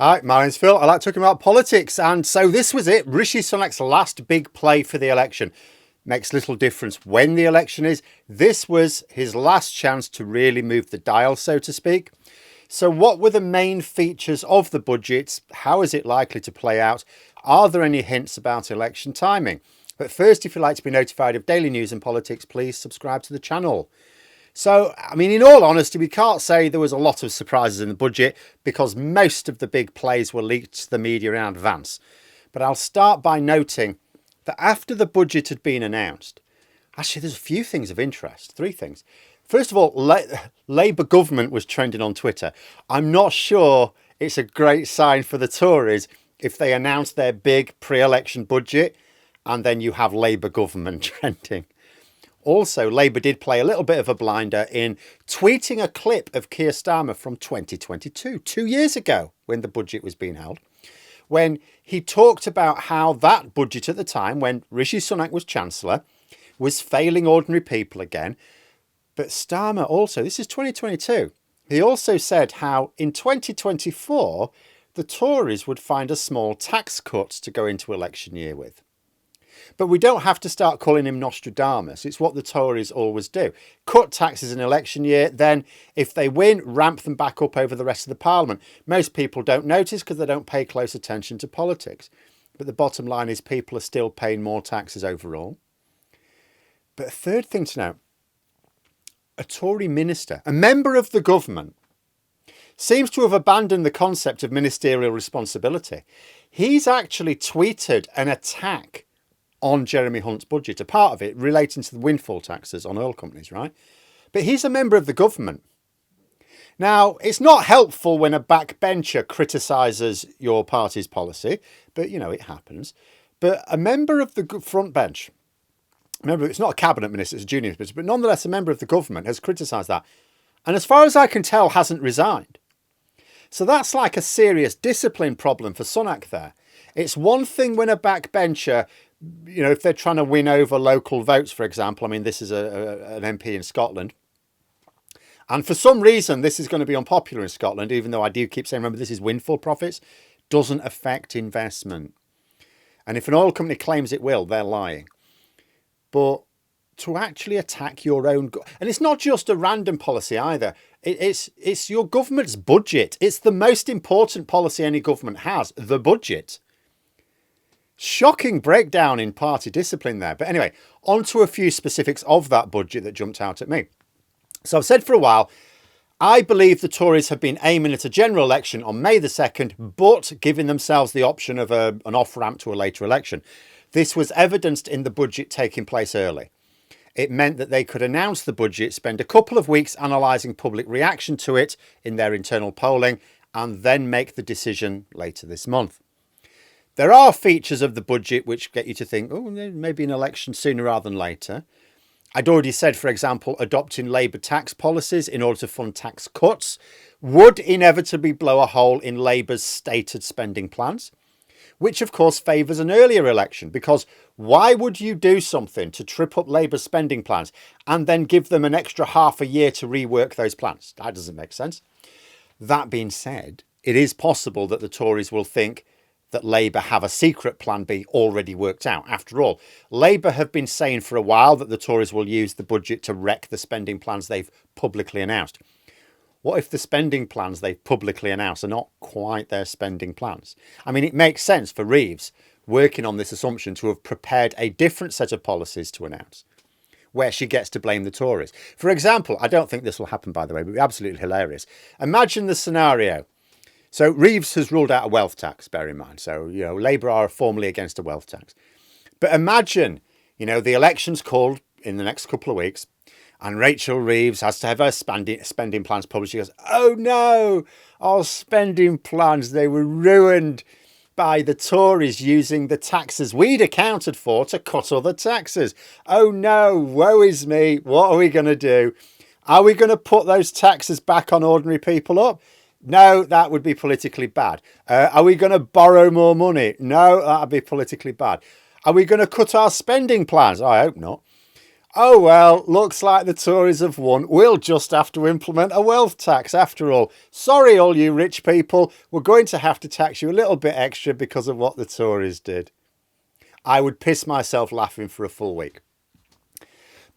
Hi, my name's Phil. I like talking about politics. And so this was it. Rishi Sunak's last big play for the election. Makes little difference when the election is. This was his last chance to really move the dial, so to speak. So what were the main features of the budget? How is it likely to play out? Are there any hints about election timing? But first, if you'd like to be notified of daily news and politics, please subscribe to the channel. So, I mean, in all honesty, we can't say there was a lot of surprises in the budget because most of the big plays were leaked to the media in advance. But I'll start by noting that after the budget had been announced, actually, there's a few things of interest, three things. First of all, Labour government was trending on Twitter. I'm not sure it's a great sign for the Tories if they announce their big pre-election budget and then you have Labour government trending. Also, Labour did play a little bit of a blinder in tweeting a clip of Keir Starmer from 2022, 2 years ago, when the budget was being held, when he talked about how that budget at the time, when Rishi Sunak was Chancellor, was failing ordinary people again. But Starmer also, this is 2022, he also said how in 2024, the Tories would find a small tax cut to go into election year with. But we don't have to start calling him Nostradamus. It's what the Tories always do. Cut taxes in election year, then if they win, ramp them back up over the rest of the parliament. Most people don't notice because they don't pay close attention to politics. But the bottom line is people are still paying more taxes overall. But a third thing to note, a Tory minister, a member of the government, seems to have abandoned the concept of ministerial responsibility. He's actually tweeted an attack on Jeremy Hunt's budget, a part of it relating to the windfall taxes on oil companies, right? But he's a member of the government. Now, it's not helpful when a backbencher criticises your party's policy, but, you know, it happens. But a member of the front bench, remember, it's not a cabinet minister, it's a junior minister, but nonetheless a member of the government has criticised that. And as far as I can tell, hasn't resigned. So that's like a serious discipline problem for Sunak there. It's one thing when a backbencher, you know, if they're trying to win over local votes, for example. I mean, this is an MP in Scotland. And for some reason, this is going to be unpopular in Scotland, even though I do keep saying, remember, this is windfall profits, doesn't affect investment. And if an oil company claims it will, they're lying. But to actually attack your own... And it's not just a random policy either. It's your government's budget. It's the most important policy any government has, the budget. Shocking breakdown in party discipline there. But anyway, on to a few specifics of that budget that jumped out at me. So I've said for a while, I believe the Tories have been aiming at a general election on May the 2nd, but giving themselves the option of an off-ramp to a later election. This was evidenced in the budget taking place early. It meant that they could announce the budget, spend a couple of weeks analysing public reaction to it in their internal polling, and then make the decision later this month. There are features of the budget which get you to think, oh, maybe an election sooner rather than later. I'd already said, for example, adopting Labour tax policies in order to fund tax cuts would inevitably blow a hole in Labour's stated spending plans, which of course favours an earlier election, because why would you do something to trip up Labour's spending plans and then give them an extra half a year to rework those plans? That doesn't make sense. That being said, it is possible that the Tories will think that Labour have a secret plan B already worked out. After all, Labour have been saying for a while that the Tories will use the budget to wreck the spending plans they've publicly announced. What if the spending plans they've publicly announced are not quite their spending plans? I mean, it makes sense for Reeves, working on this assumption, to have prepared a different set of policies to announce, where she gets to blame the Tories. For example, I don't think this will happen, by the way, but it'd be absolutely hilarious. Imagine the scenario. So Reeves has ruled out a wealth tax, bear in mind. So, you know, Labour are formally against a wealth tax. But imagine, you know, the election's called in the next couple of weeks and Rachel Reeves has to have her spending plans published. She goes, oh no, our spending plans, they were ruined by the Tories using the taxes we'd accounted for to cut other taxes. Oh no, woe is me. What are we going to do? Are we going to put those taxes back on ordinary people up? No, that would be politically bad. Are we going to borrow more money? No, that would be politically bad. Are we going to cut our spending plans? I hope not. Oh well, looks like the Tories have won. We'll just have to implement a wealth tax after all. Sorry, all you rich people, we're going to have to tax you a little bit extra because of what the Tories did. I would piss myself laughing for a full week.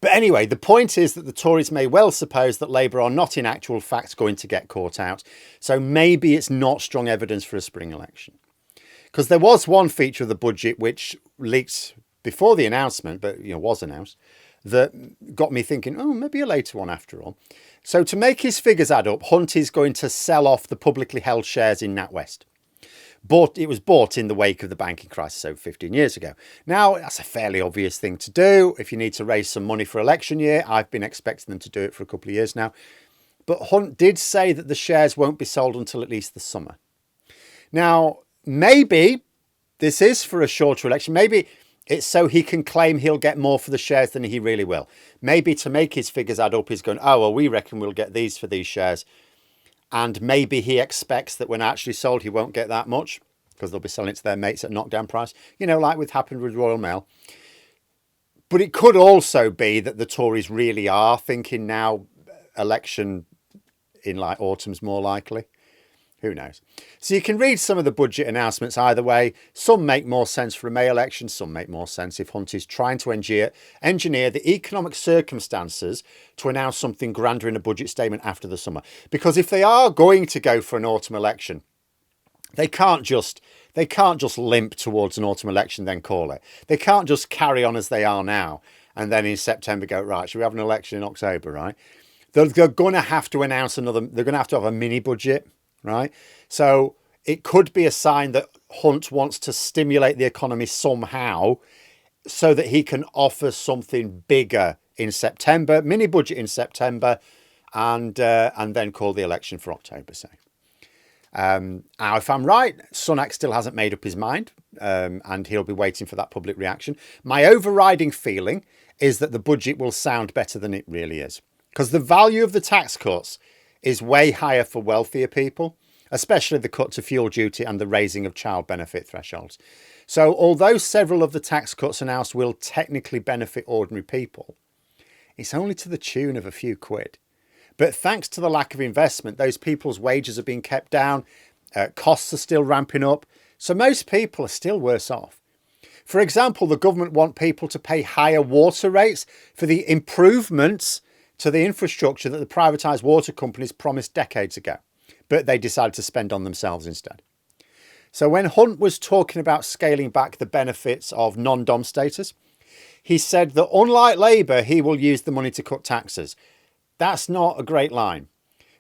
But anyway, the point is that the Tories may well suppose that Labour are not in actual fact going to get caught out. So maybe it's not strong evidence for a spring election. Because there was one feature of the budget which leaked before the announcement, but was announced, that got me thinking, oh, maybe a later one after all. So to make his figures add up, Hunt is going to sell off the publicly held shares in NatWest. But it was bought in the wake of the banking crisis over 15 years ago. Now, that's a fairly obvious thing to do. If you need to raise some money for election year, I've been expecting them to do it for a couple of years now. But Hunt did say that the shares won't be sold until at least the summer. Now, maybe this is for a shorter election. Maybe it's so he can claim he'll get more for the shares than he really will. Maybe to make his figures add up, he's going, oh, well, we reckon we'll get these for these shares. And maybe he expects that when actually sold, he won't get that much because they'll be selling it to their mates at knockdown price, like what happened with Royal Mail. But it could also be that the Tories really are thinking now election in autumn's more likely. Who knows? So you can read some of the budget announcements either way. Some make more sense for a May election. Some make more sense if Hunt is trying to engineer the economic circumstances to announce something grander in a budget statement after the summer. Because if they are going to go for an autumn election, they can't just limp towards an autumn election, then call it. They can't just carry on as they are now and then in September go, right, should we have an election in October, right? They're going to have to announce they're going to have a mini budget. Right. So it could be a sign that Hunt wants to stimulate the economy somehow so that he can offer something bigger in September, mini budget in September, and then call the election for October, say. Now, if I'm right, Sunak still hasn't made up his mind and he'll be waiting for that public reaction. My overriding feeling is that the budget will sound better than it really is because the value of the tax cuts is way higher for wealthier people, especially the cut to fuel duty and the raising of child benefit thresholds. So although several of the tax cuts announced will technically benefit ordinary people, it's only to the tune of a few quid. But thanks to the lack of investment, those people's wages are being kept down, costs are still ramping up, so most people are still worse off. For example, the government want people to pay higher water rates for the improvements to the infrastructure that the privatised water companies promised decades ago, but they decided to spend on themselves instead. So when Hunt was talking about scaling back the benefits of non-dom status, he said that unlike Labour, he will use the money to cut taxes. That's not a great line.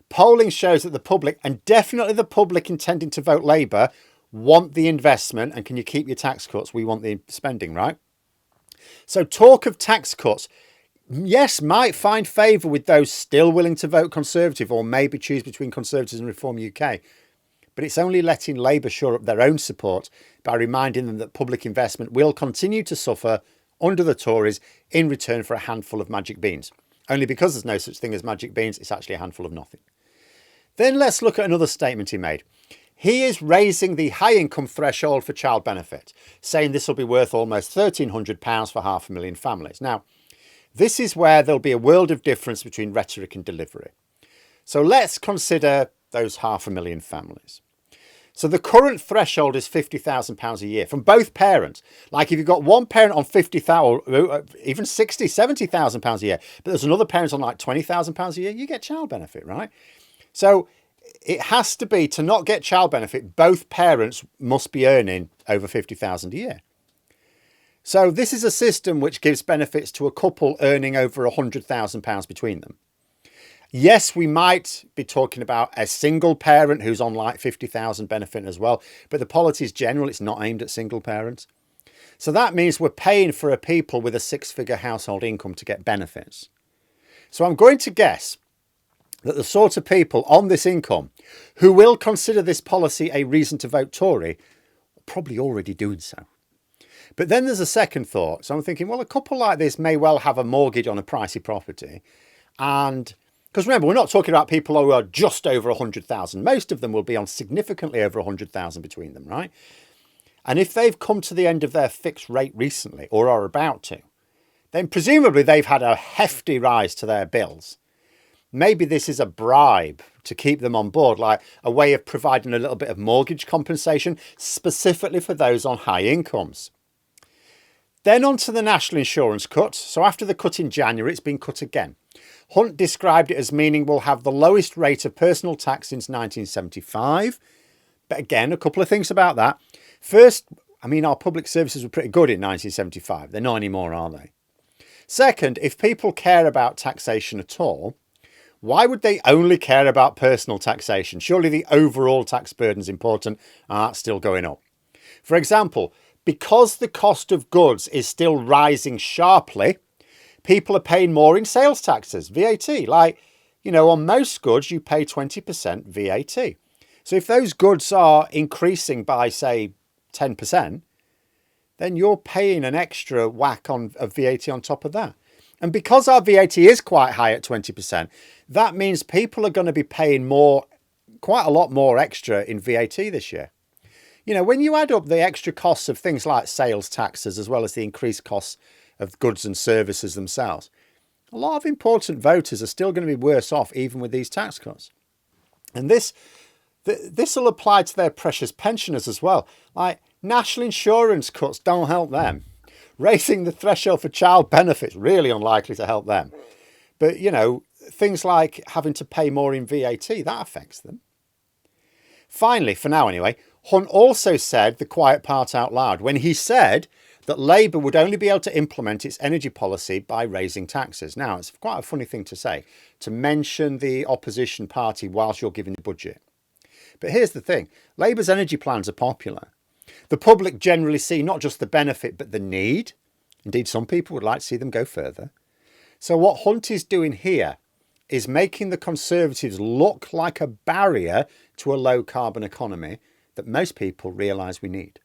Polling shows that the public, and definitely the public intending to vote Labour, want the investment. And can you keep your tax cuts? We want the spending, right? So talk of tax cuts, yes, might find favour with those still willing to vote Conservative or maybe choose between Conservatives and Reform UK. But it's only letting Labour shore up their own support by reminding them that public investment will continue to suffer under the Tories in return for a handful of magic beans. Only because there's no such thing as magic beans, it's actually a handful of nothing. Then let's look at another statement he made. He is raising the high income threshold for child benefit, saying this will be worth almost £1,300 for 500,000 families. Now, this is where there'll be a world of difference between rhetoric and delivery. So let's consider those 500,000 families. So the current threshold is £50,000 a year from both parents. Like if you've got one parent on £50,000, or even £60,000, £70,000 a year, but there's another parent on like £20,000 a year, you get child benefit, right? So it has to be, to not get child benefit, both parents must be earning over £50,000 a year. So this is a system which gives benefits to a couple earning over £100,000 between them. Yes, we might be talking about a single parent who's on like 50,000 benefit as well, but the policy is general, it's not aimed at single parents. So that means we're paying for a people with a six-figure household income to get benefits. So I'm going to guess that the sort of people on this income who will consider this policy a reason to vote Tory are probably already doing so. But then there's a second thought. So I'm thinking, well, a couple like this may well have a mortgage on a pricey property. And because remember, we're not talking about people who are just over 100,000. Most of them will be on significantly over 100,000 between them, right? And if they've come to the end of their fixed rate recently or are about to, then presumably they've had a hefty rise to their bills. Maybe this is a bribe to keep them on board, like a way of providing a little bit of mortgage compensation, specifically for those on high incomes. Then on to the national insurance cut. So after the cut in January, it's been cut again. Hunt described it as meaning we'll have the lowest rate of personal tax since 1975. But again, a couple of things about that. First, I mean, our public services were pretty good in 1975. They're not anymore, are they? Second, if people care about taxation at all, why would they only care about personal taxation? Surely the overall tax burden is important, and that's still going up. For example, because the cost of goods is still rising sharply, people are paying more in sales taxes, VAT. Like, you know, on most goods, you pay 20% VAT. So if those goods are increasing by, say, 10%, then you're paying an extra whack of VAT on top of that. And because our VAT is quite high at 20%, that means people are going to be paying more, quite a lot more extra in VAT this year. You know, when you add up the extra costs of things like sales taxes, as well as the increased costs of goods and services themselves, a lot of important voters are still going to be worse off even with these tax cuts. And this will apply to their precious pensioners as well. Like, national insurance cuts don't help them. Raising the threshold for child benefits, really unlikely to help them. But, you know, things like having to pay more in VAT, that affects them. Finally, for now anyway, Hunt also said the quiet part out loud when he said that Labour would only be able to implement its energy policy by raising taxes. Now, it's quite a funny thing to say, to mention the opposition party whilst you're giving the budget. But here's the thing, Labour's energy plans are popular. The public generally see not just the benefit, but the need. Indeed, some people would like to see them go further. So what Hunt is doing here is making the Conservatives look like a barrier to a low carbon economy that most people realise we need.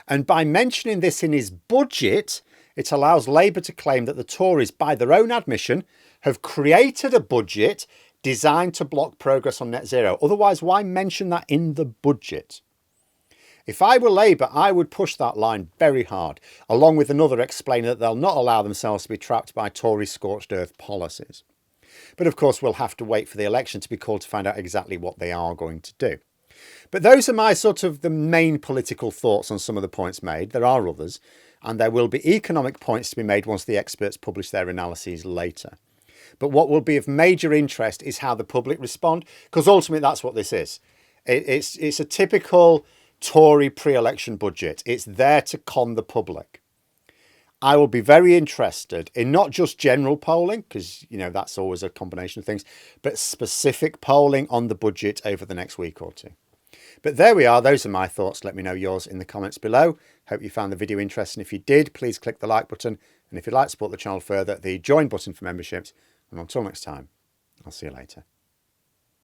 And by mentioning this in his budget, it allows Labour to claim that the Tories, by their own admission, have created a budget designed to block progress on net zero. Otherwise, why mention that in the budget? If I were Labour, I would push that line very hard, along with another explaining that they'll not allow themselves to be trapped by Tory scorched earth policies. But of course, we'll have to wait for the election to be called to find out exactly what they are going to do. But those are my sort of the main political thoughts on some of the points made. There are others, and there will be economic points to be made once the experts publish their analyses later. But what will be of major interest is how the public respond, because ultimately that's what this is. It's a typical Tory pre-election budget. It's there to con the public. I will be very interested in not just general polling, because, you know, that's always a combination of things, but specific polling on the budget over the next week or two. But there we are. Those are my thoughts. Let me know yours in the comments below. Hope you found the video interesting. If you did, please click the like button. And if you'd like to support the channel further, the join button for memberships. And until next time, I'll see you later.